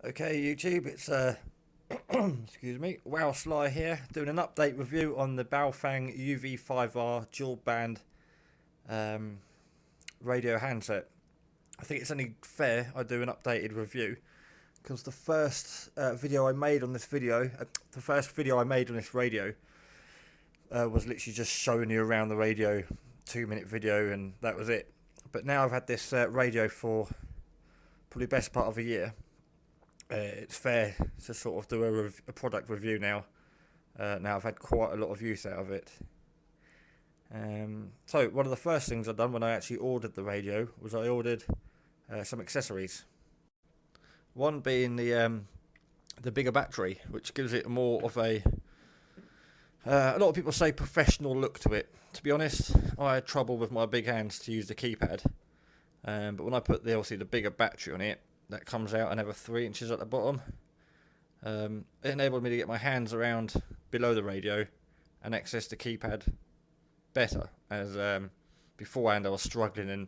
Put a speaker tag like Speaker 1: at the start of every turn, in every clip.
Speaker 1: Okay, YouTube, it's excuse me, Wow Sly here, doing an update review on the baofeng UV-5R dual band radio handset. I think it's only fair I do an updated review because the first video I made on this video, the first video I made on this radio was literally just showing you around the radio, 2-minute video, and that was it. But now I've had this radio for probably best part of a year. It's fair to sort of do a product review now. Now I've had quite a lot of use out of it. So one of the first things I've done when I actually ordered the radio was I ordered some accessories. One being the bigger battery, which gives it more of a lot of people say professional look to it. To be honest, I had trouble with my big hands to use the keypad, but when I put obviously the bigger battery on it, that comes out another 3 inches at the bottom. It enabled me to get my hands around below the radio and access the keypad better, as beforehand I was struggling, and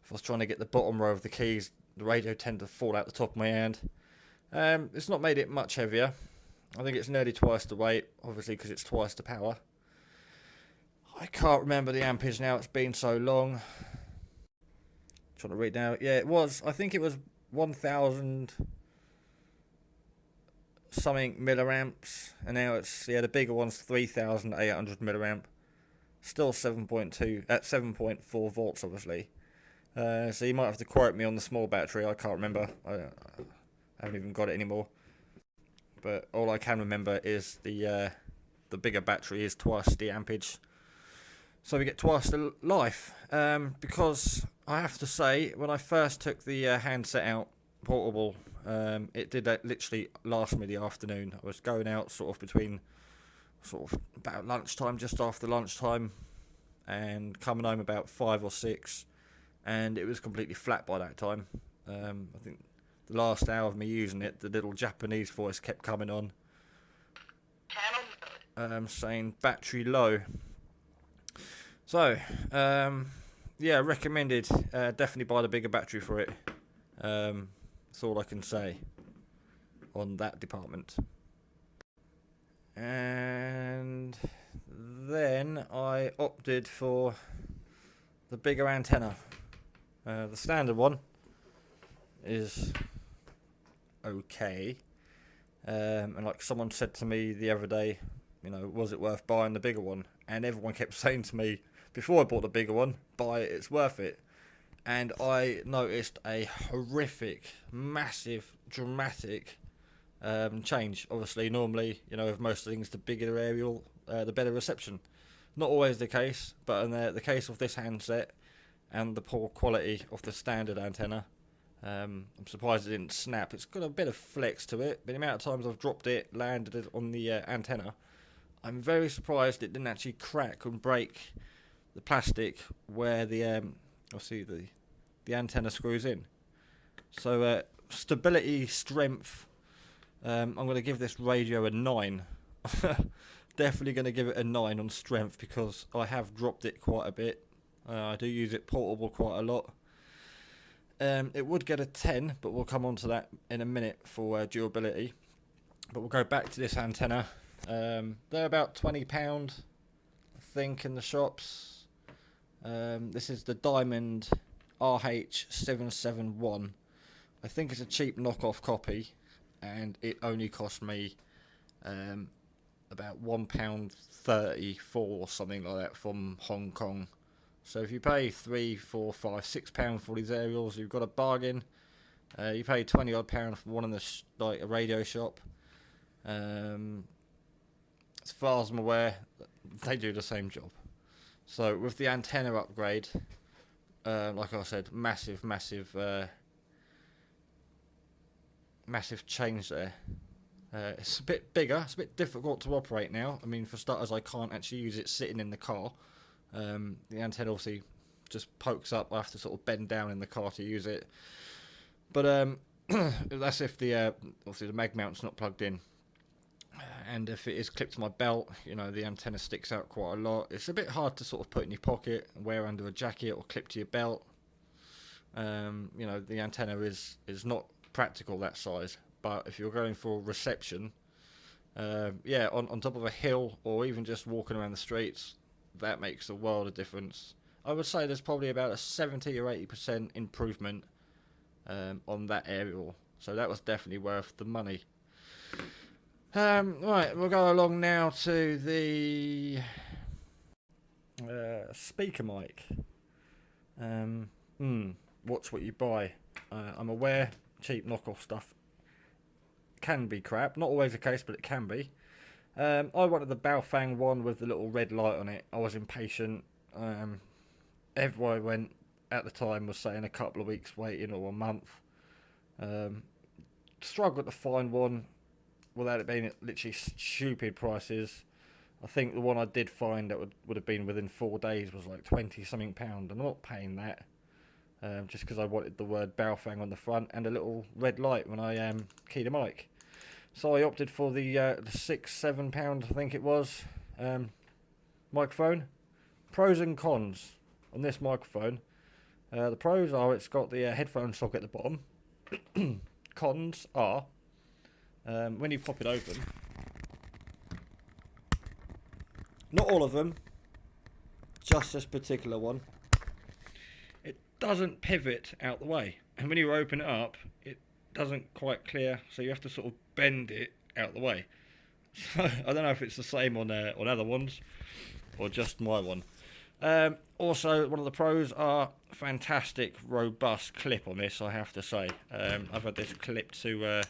Speaker 1: if I was trying to get the bottom row of the keys, the radio tended to fall out the top of my hand. It's not made it much heavier. I think it's nearly twice the weight, obviously because it's twice the power. I can't remember the ampage now, it's been so long. Trying to read now. Yeah, I think it was 1000 something milliamps, and now it's, the bigger one's 3800 milliamp, still 7.2 at 7.4 volts obviously. So you might have to quote me on the small battery. I can't remember. I haven't even got it anymore, but all I can remember is the bigger battery is twice the ampage, so we get twice the life. Because I have to say, when I first took the handset out portable, it did literally last me the afternoon. I was going out sort of about lunchtime, just after lunchtime, and coming home about 5 or 6, and it was completely flat by that time. I think the last hour of me using it, the little Japanese voice kept coming on, saying battery low. So, yeah, recommended. Definitely buy the bigger battery for it. That's all I can say on that department. And then I opted for the bigger antenna. The standard one is okay. And like someone said to me the other day, was it worth buying the bigger one? And everyone kept saying to me, before I bought the bigger one, buy it, it's worth it. And I noticed a horrific, massive, dramatic change. Obviously, normally, with most things, the bigger the aerial, the better reception. Not always the case, but in the case of this handset and the poor quality of the standard antenna, I'm surprised it didn't snap. It's got a bit of flex to it, but the amount of times I've dropped it, landed it on the antenna, I'm very surprised it didn't actually crack and break the plastic where the obviously the antenna screws in. So stability, strength, I'm going to give this radio a 9. Definitely going to give it a 9 on strength, because I have dropped it quite a bit. I do use it portable quite a lot. It would get a 10, but we'll come on to that in a minute for durability. But we'll go back to this antenna. They're about £20, I think, in the shops. This is the Diamond RH771. I think it's a cheap knockoff copy, and it only cost me about £1.34 or something like that from Hong Kong. So if you pay £3, £4, £5, £6 for these aerials, you've got a bargain. You pay £20 odd for one in the like a radio shop. As far as I'm aware, they do the same job. So with the antenna upgrade, like I said, massive change there. It's a bit bigger, it's a bit difficult to operate now. I mean, for starters, I can't actually use it sitting in the car. The antenna obviously just pokes up. I have to sort of bend down in the car to use it. But that's if obviously the mag mount's not plugged in. And if it is clipped to my belt, the antenna sticks out quite a lot. It's a bit hard to sort of put in your pocket, wear under a jacket, or clip to your belt. The antenna is not practical that size, but if you're going for reception, yeah, on top of a hill or even just walking around the streets, that makes a world of difference. I would say there's probably about a 70 or 80% improvement on that aerial, so that was definitely worth the money. Right, we'll go along now to the speaker mic. Watch what you buy. I'm aware cheap knockoff stuff can be crap. Not always the case, but it can be. I wanted the baofeng one with the little red light on it. I was impatient. Everywhere I went at the time was saying a couple of weeks waiting or a month. Struggled to find one without it being literally stupid prices. I think the one I did find that would have been within 4 days was like £20 something. I'm not paying that. Just because I wanted the word baofeng on the front and a little red light when I keyed a mic. So I opted for the £6-7 I think it was microphone. Pros and cons on this microphone. The pros are it's got the headphone socket at the bottom. Cons are when you pop it open, not all of them, just this particular one, it doesn't pivot out the way, and when you open it up it doesn't quite clear, so you have to sort of bend it out the way. So I don't know if it's the same on other ones or just my one. Also, one of the pros are fantastic robust clip on this, I have to say. I've had this clipped to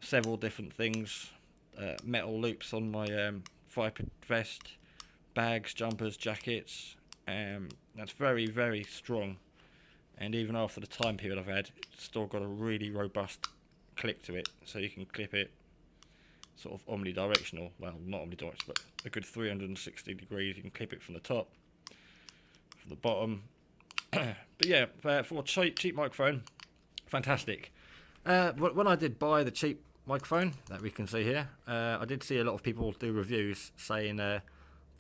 Speaker 1: several different things, metal loops on my Viper vest, bags, jumpers, jackets. That's very, very strong, and even after the time period I've had, it's still got a really robust click to it, so you can clip it sort of omnidirectional, well, not omnidirectional, but a good 360 degrees. You can clip it from the top, from the bottom. But yeah, for a cheap microphone, fantastic. When I did buy the cheap microphone that we can see here, I did see a lot of people do reviews saying the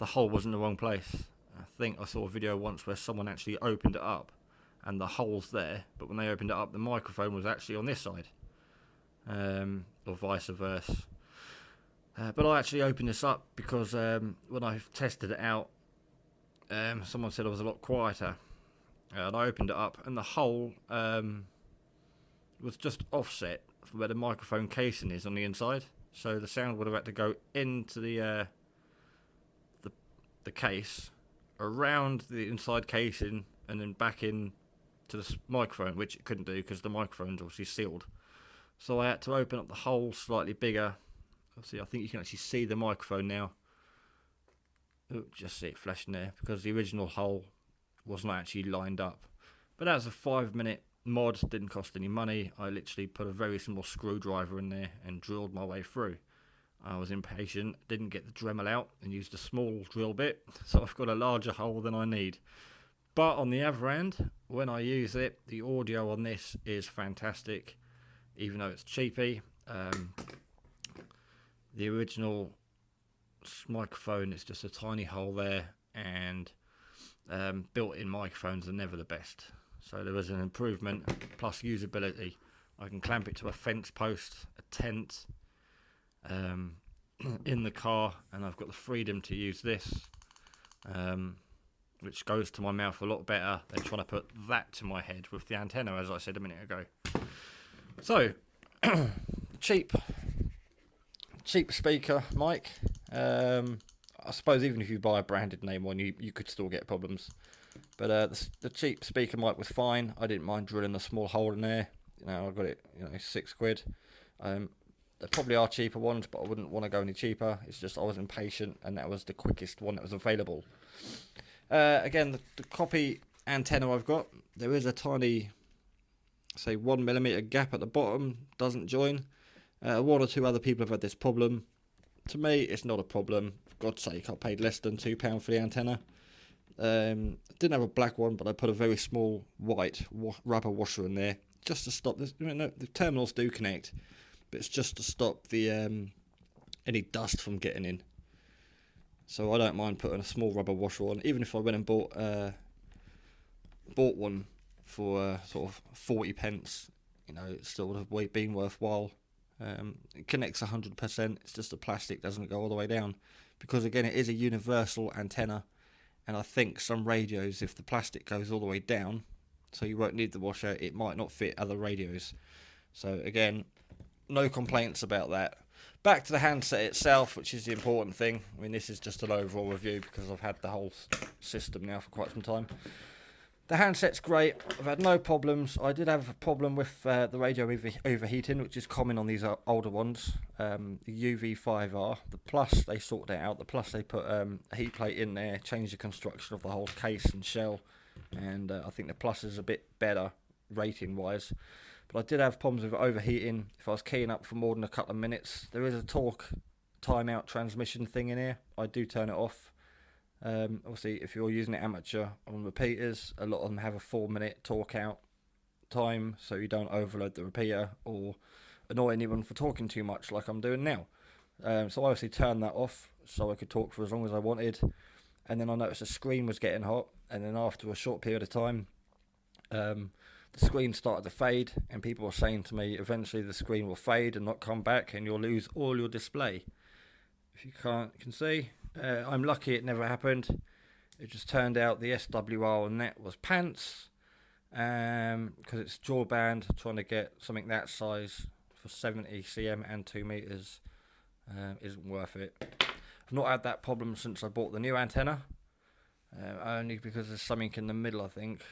Speaker 1: hole was in the wrong place. I think I saw a video once where someone actually opened it up and the hole's there, but when they opened it up the microphone was actually on this side, or vice versa. But I actually opened this up because when I tested it out, someone said it was a lot quieter, and I opened it up and the hole was just offset from where the microphone casing is on the inside, so the sound would have had to go into the case, around the inside casing, and then back in to the microphone, which it couldn't do because the microphone's obviously sealed. So I had to open up the hole slightly bigger. See, I think you can actually see the microphone now. Oh, just see it flashing there, because the original hole was not actually lined up. But that was a 5-minute mod, didn't cost any money. I literally put a very small screwdriver in there and drilled my way through. I was impatient, didn't get the Dremel out and used a small drill bit, so I've got a larger hole than I need. But on the other hand, when I use it, the audio on this is fantastic, even though it's cheapy. The original microphone is just a tiny hole there, and built-in microphones are never the best. So there was an improvement, plus usability. I can clamp it to a fence post, a tent, in the car, and I've got the freedom to use this, which goes to my mouth a lot better than trying to put that to my head with the antenna, as I said a minute ago. So, cheap speaker mic. I suppose even if you buy a branded name one, you could still get problems. But the cheap speaker mic was fine. I didn't mind drilling a small hole in there. I got it, £6. There probably are cheaper ones, but I wouldn't want to go any cheaper. It's just I was impatient, and that was the quickest one that was available. Again, the copy antenna I've got, there is a tiny, say 1mm gap at the bottom, doesn't join. One or two other people have had this problem. To me, it's not a problem. For God's sake, I paid less than £2 for the antenna. Didn't have a black one, but I put a very small white rubber washer in there just to stop this. No, the terminals do connect, but it's just to stop the any dust from getting in. So I don't mind putting a small rubber washer on, even if I went and bought one for sort of 40 pence. It still would have been worthwhile It connects 100%. It's just the plastic doesn't go all the way down, because again it is a universal antenna, and I think some radios, if the plastic goes all the way down, so you won't need the washer, it might not fit other radios. So again, no complaints about that. Back to the handset itself, which is the important thing. I mean, this is just an overall review because I've had the whole system now for quite some time. The handset's great. I've had no problems. I did have a problem with the radio overheating, which is common on these older ones. The UV-5R. The Plus, they sorted it out. The Plus, they put a heat plate in there, changed the construction of the whole case and shell. And I think the Plus is a bit better rating-wise. But I did have problems with overheating. If I was keying up for more than a couple of minutes, there is a torque timeout transmission thing in here. I do turn it off. Obviously, if you're using it amateur on repeaters, a lot of them have a 4-minute torque out time, so you don't overload the repeater or annoy anyone for talking too much like I'm doing now. So I obviously turned that off so I could talk for as long as I wanted. And then I noticed the screen was getting hot, and then after a short period of time, the screen started to fade, and people were saying to me, eventually the screen will fade and not come back, and you'll lose all your display. If you can see, I'm lucky it never happened. It just turned out the SWR on that was pants, because it's dual band. Trying to get something that size for 70 cm and 2 meters isn't worth it. I've not had that problem since I bought the new antenna, only because there's something in the middle, I think.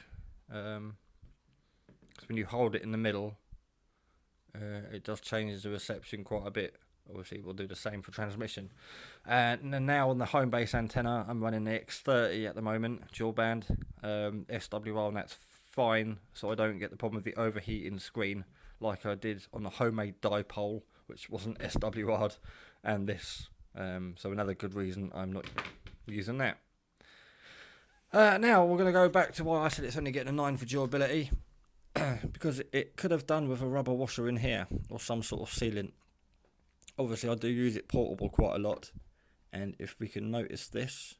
Speaker 1: Because when you hold it in the middle, it does change the reception quite a bit. Obviously, we'll do the same for transmission. And now on the home base antenna, I'm running the X30 at the moment, dual band, SWR, and that's fine, so I don't get the problem with the overheating screen like I did on the homemade dipole, which wasn't SWR'd, and this. So another good reason I'm not using that. Now we're going to go back to why I said it's only getting a 9 for durability, because it could have done with a rubber washer in here or some sort of sealant. Obviously I do use it portable quite a lot, and if we can notice this,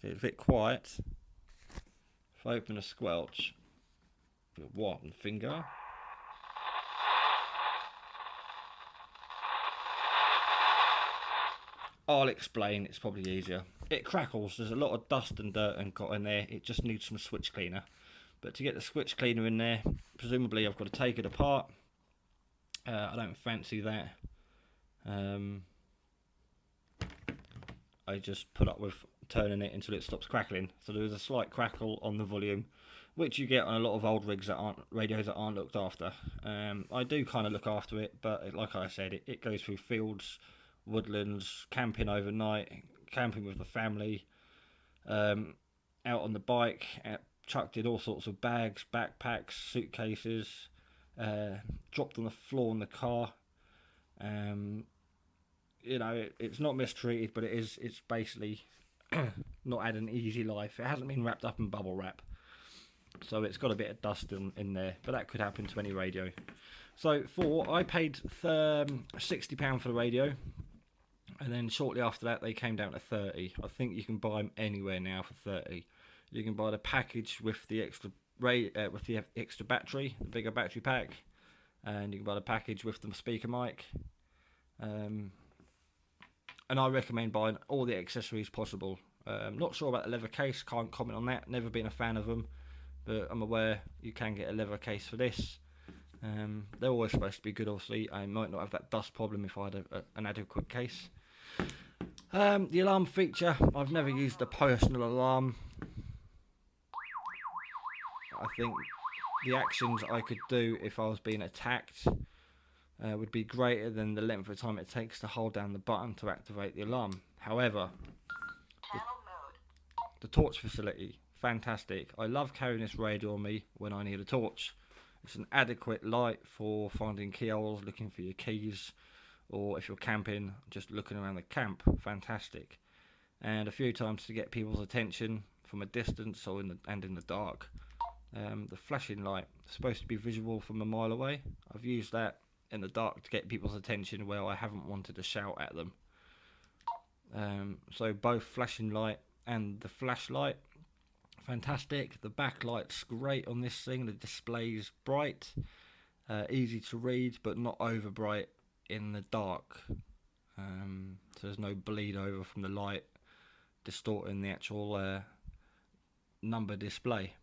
Speaker 1: it's a bit quiet. If I open a squelch with one finger, I'll explain, it's probably easier. It crackles, there's a lot of dust and dirt and got in there, it just needs some switch cleaner. But to get the switch cleaner in there, presumably I've got to take it apart. I don't fancy that. I just put up with turning it until it stops crackling. So there's a slight crackle on the volume, which you get on a lot of old radios that aren't looked after. I do kind of look after it, but like I said, it goes through fields, woodlands, camping overnight, camping with the family, out on the bike, chucked in all sorts of bags, backpacks, suitcases, dropped on the floor in the car. You know, it's not mistreated, but it's basically not had an easy life. It hasn't been wrapped up in bubble wrap, so it's got a bit of dust in there, but that could happen to any radio. So I paid £60 for the radio, and then shortly after that they came down to 30. I think you can buy them anywhere now for 30. You can buy the package with the extra extra battery, the bigger battery pack, and you can buy the package with the speaker mic. And I recommend buying all the accessories possible. Not sure about the leather case, can't comment on that, never been a fan of them, but I'm aware you can get a leather case for this. They're always supposed to be good, obviously. I might not have that dust problem if I had an adequate case. The alarm feature, I've never used a personal alarm. I think the actions I could do if I was being attacked would be greater than the length of time it takes to hold down the button to activate the alarm. However, the torch facility, fantastic. I love carrying this radio on me when I need a torch. It's an adequate light for finding keyholes, looking for your keys, or if you're camping, just looking around the camp. Fantastic. And a few times to get people's attention from a distance or in the dark. The flashing light is supposed to be visual from a mile away. I've used that in the dark to get people's attention where I haven't wanted to shout at them. So both flashing light and the flashlight, fantastic. The backlight's great on this thing. The display's bright. easy to read, but not over bright in the dark. So there's no bleed over from the light distorting the actual number display.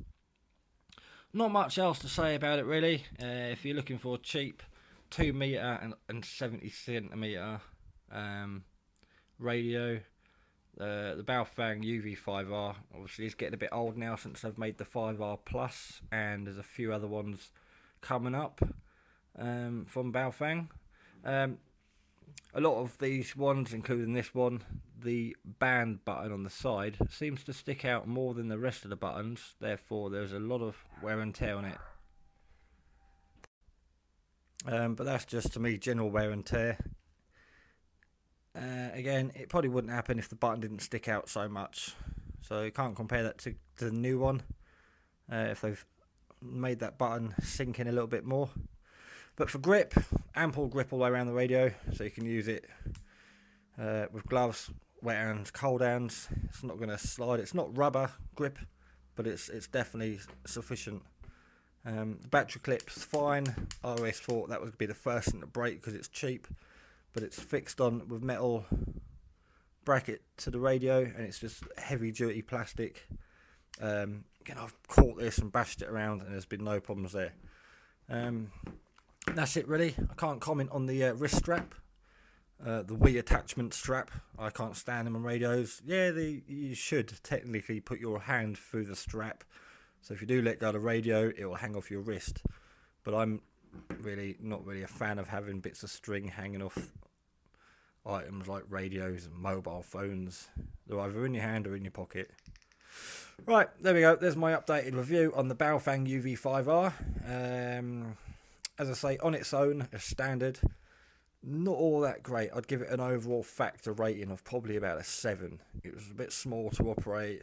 Speaker 1: Not much else to say about it really. If you're looking for cheap 2 meter and 70 centimeter radio, the Baofeng UV-5R obviously is getting a bit old now since they've made the 5R Plus, and there's a few other ones coming up from Baofeng. A lot of these ones, including this one, the band button on the side seems to stick out more than the rest of the buttons, therefore there's a lot of wear and tear on it. But that's just, to me, general wear and tear. Again, it probably wouldn't happen if the button didn't stick out so much, so you can't compare that to the new one, if they've made that button sink in a little bit more. But for grip, ample grip all the way around the radio, so you can use it with gloves, wet hands, cold hands. It's not going to slide. It's not rubber grip, but it's definitely sufficient. The battery clip's fine. I always thought that would be the first thing to break because it's cheap, but it's fixed on with metal bracket to the radio, and it's just heavy duty plastic. Again, I've caught this and bashed it around, and there's been no problems there. That's it really. I can't comment on the wrist strap, the Wii attachment strap. I can't stand them on radios. Yeah, you should technically put your hand through the strap, so if you do let go of the radio, it will hang off your wrist. But I'm really not really a fan of having bits of string hanging off items like radios and mobile phones. They're either in your hand or in your pocket. Right, there we go. There's my updated review on the Baofeng UV-5R. As I say, on its own, as standard, not all that great. I'd give it an overall factor rating of probably about a 7. It was a bit small to operate.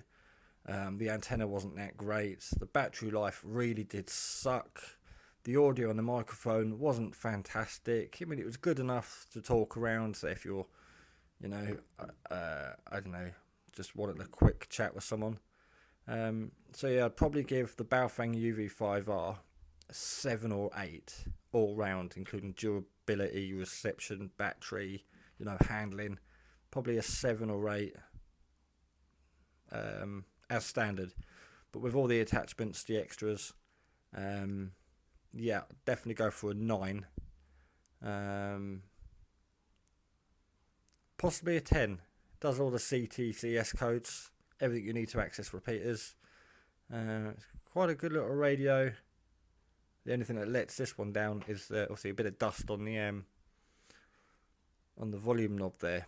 Speaker 1: The antenna wasn't that great. The battery life really did suck. The audio on the microphone wasn't fantastic. I mean, it was good enough to talk around. So if you're, I don't know, just wanted a quick chat with someone. So yeah, I'd probably give the Baofeng UV-5R 7 or 8 all round, including durability, reception, battery, handling. Probably a 7 or 8 as standard, but with all the attachments, the extras, yeah, definitely go for a 9. Possibly a 10. Does all the CTCSS codes, everything you need to access repeaters. It's quite a good little radio. The only thing that lets this one down is obviously a bit of dust on the volume knob there.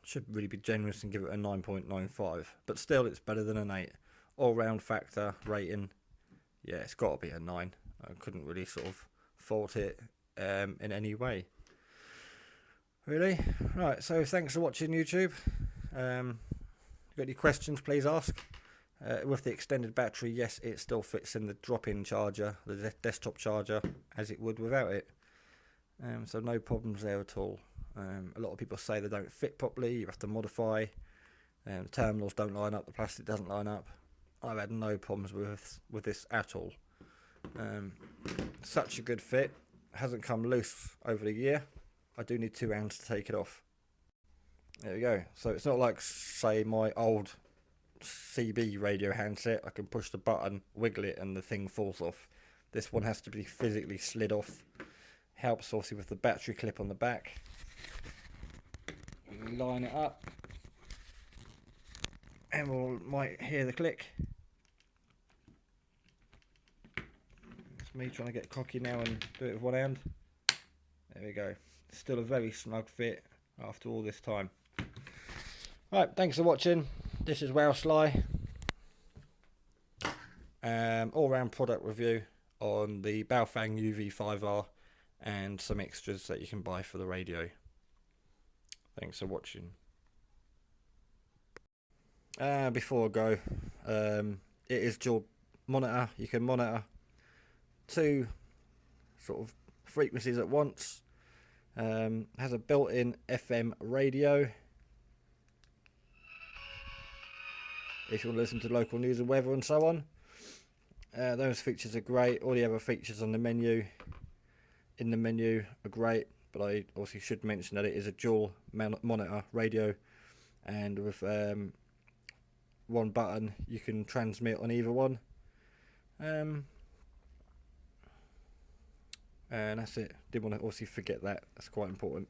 Speaker 1: Should really be generous and give it a 9.95, but still it's better than an 8. All round factor rating, yeah, it's got to be a 9. I couldn't really sort of fault it in any way. Really? Right, so thanks for watching YouTube. Got any questions, please ask. With the extended battery, yes, it still fits in the drop-in charger, the desktop charger, as it would without it. So no problems there at all. A lot of people say they don't fit properly, you have to modify. The terminals don't line up, the plastic doesn't line up. I've had no problems with this at all. Such a good fit. Hasn't come loose over the year. I do need 2 hands to take it off. There we go. So it's not like, say, my old CB radio handset. I can push the button, wiggle it, and the thing falls off. This one has to be physically slid off. Helps obviously with the battery clip on the back. Line it up, and we might hear the click. It's me trying to get cocky now and do it with one hand. There we go. Still a very snug fit after all this time. Right, thanks for watching. This is Wow Sly. All round product review on the Baofeng UV-5R and some extras that you can buy for the radio. Thanks for watching. Before I go, it is dual monitor. You can monitor 2 sort of frequencies at once. Has a built-in FM radio. If you want to listen to local news and weather and so on. Those features are great. All the other features on the menu, in the menu, are great. But I also should mention that it is a dual monitor radio, and with one button you can transmit on either one. And that's it. Didn't want to also forget that. That's quite important.